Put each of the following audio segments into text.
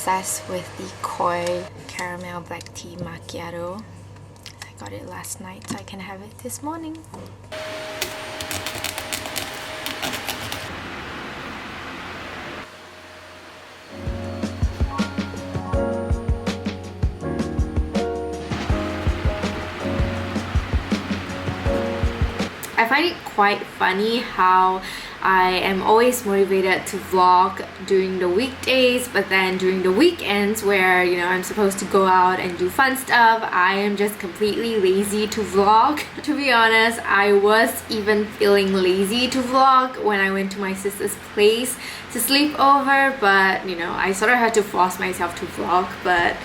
obsessed with the Koi caramel black tea macchiato. I got it last night so I can have it this morning. I find it quite funny how I am always motivated to vlog during the weekdays, but then during the weekends where, you know, I'm supposed to go out and do fun stuff, I am just completely lazy to vlog. To be honest, I was even feeling lazy to vlog when I went to my sister's place to sleep over, but you know, I sort of had to force myself to vlog. But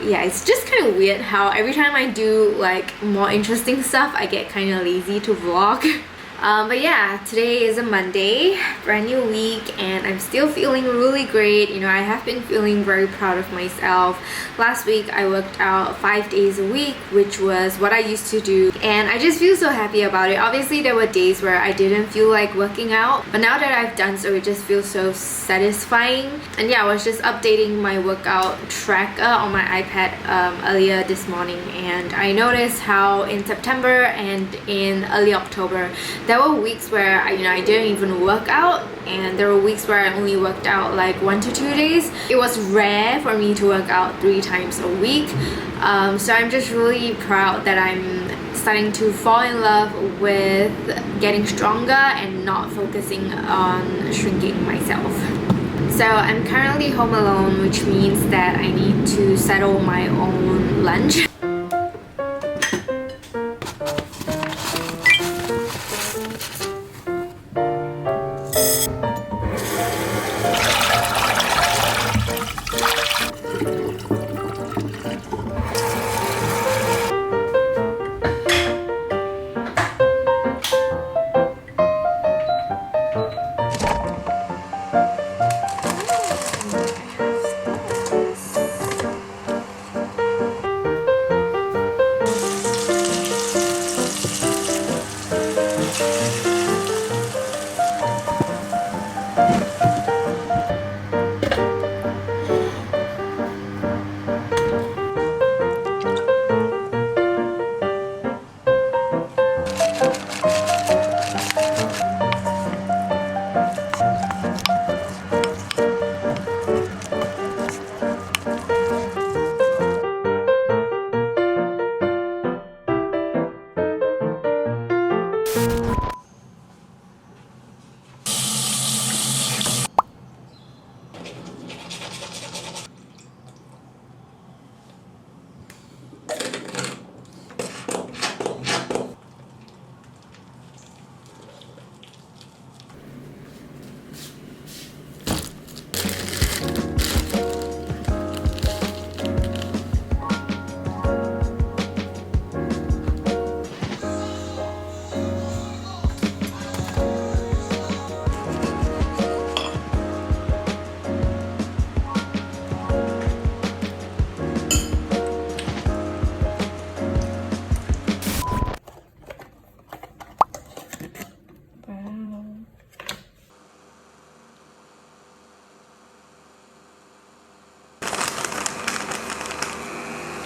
yeah, it's just kind of weird how every time I do like more interesting stuff, I get kind of lazy to vlog. But yeah, today is a Monday, brand new week, and I'm still feeling really great. You know, I have been feeling very proud of myself. Last week I worked out 5 days a week, which was what I used to do, and I just feel so happy about it. Obviously there were days where I didn't feel like working out, but now that I've done so, it just feels so satisfying. And yeah, I was just updating my workout tracker on my iPad earlier this morning, and I noticed how in September and in early October there were weeks where I didn't even work out, and there were weeks where I only worked out like 1 to 2 days. It was rare for me to work out 3 times a week. So I'm just really proud that I'm starting to fall in love with getting stronger and not focusing on shrinking myself. So I'm currently home alone, which means that I need to settle my own lunch.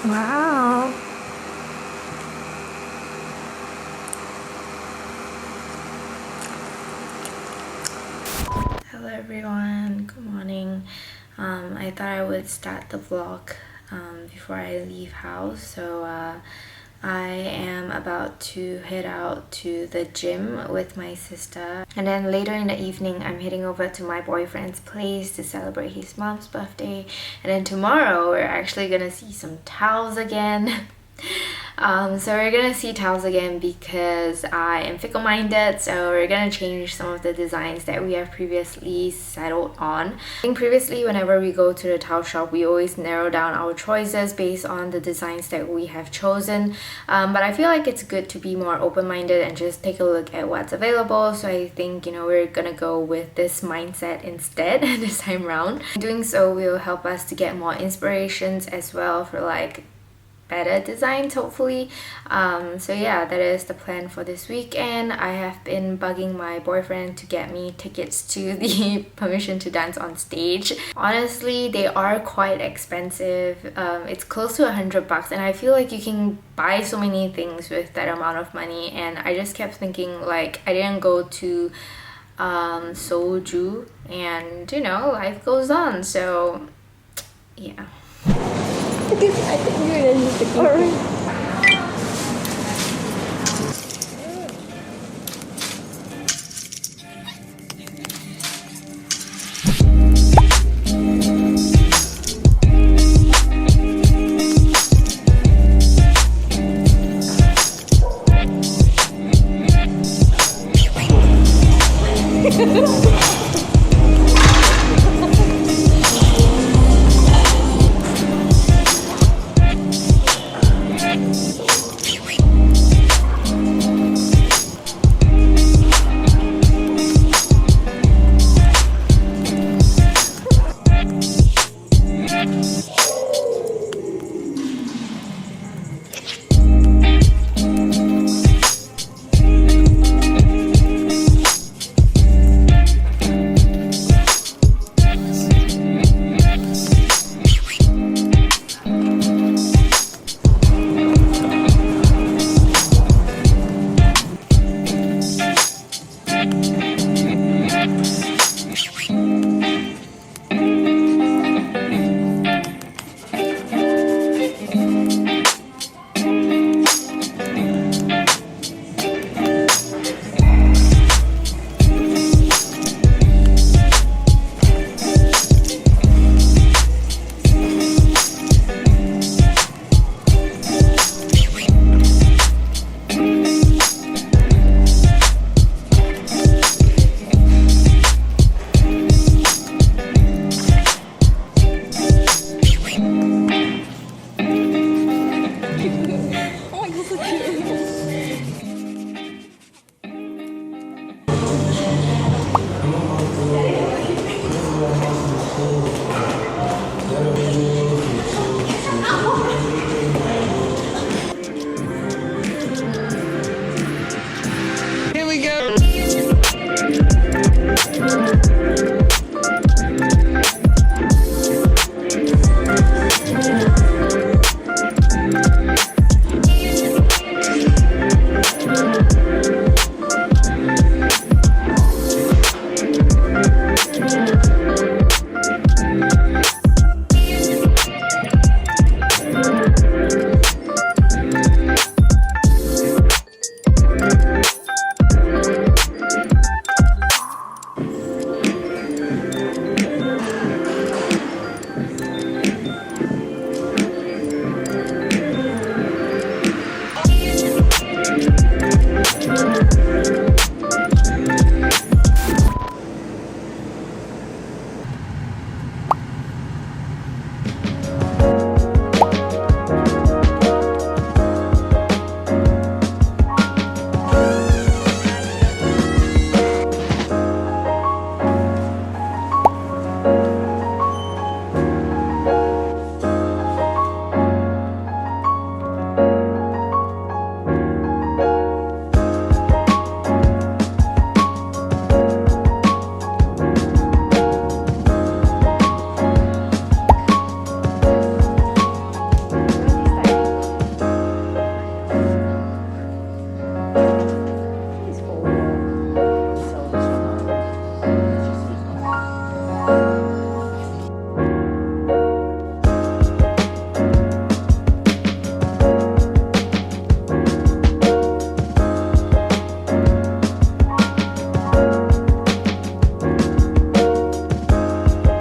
Wow. Hello everyone, good morning. I thought I would start the vlog before I leave house. So I am about to head out to the gym with my sister, and then later in the evening I'm heading over to my boyfriend's place to celebrate his mom's birthday. And then tomorrow we're actually gonna see some towels again. So we're gonna see towels again because I am fickle-minded, so we're gonna change some of the designs that we have previously settled on. I think previously whenever we go to the towel shop, we always narrow down our choices based on the designs that we have chosen, but I feel like it's good to be more open-minded and just take a look at what's available. So I think, you know, we're gonna go with this mindset instead this time round. Doing so will help us to get more inspirations as well for like better designs hopefully. So yeah, that is the plan for this weekend. I have been bugging my boyfriend to get me tickets to the Permission to Dance on Stage. Honestly, they are quite expensive. It's close to $100 and I feel like you can buy so many things with that amount of money, and I just kept thinking like I didn't go to Soju, and you know, life goes on, so yeah. I think you're just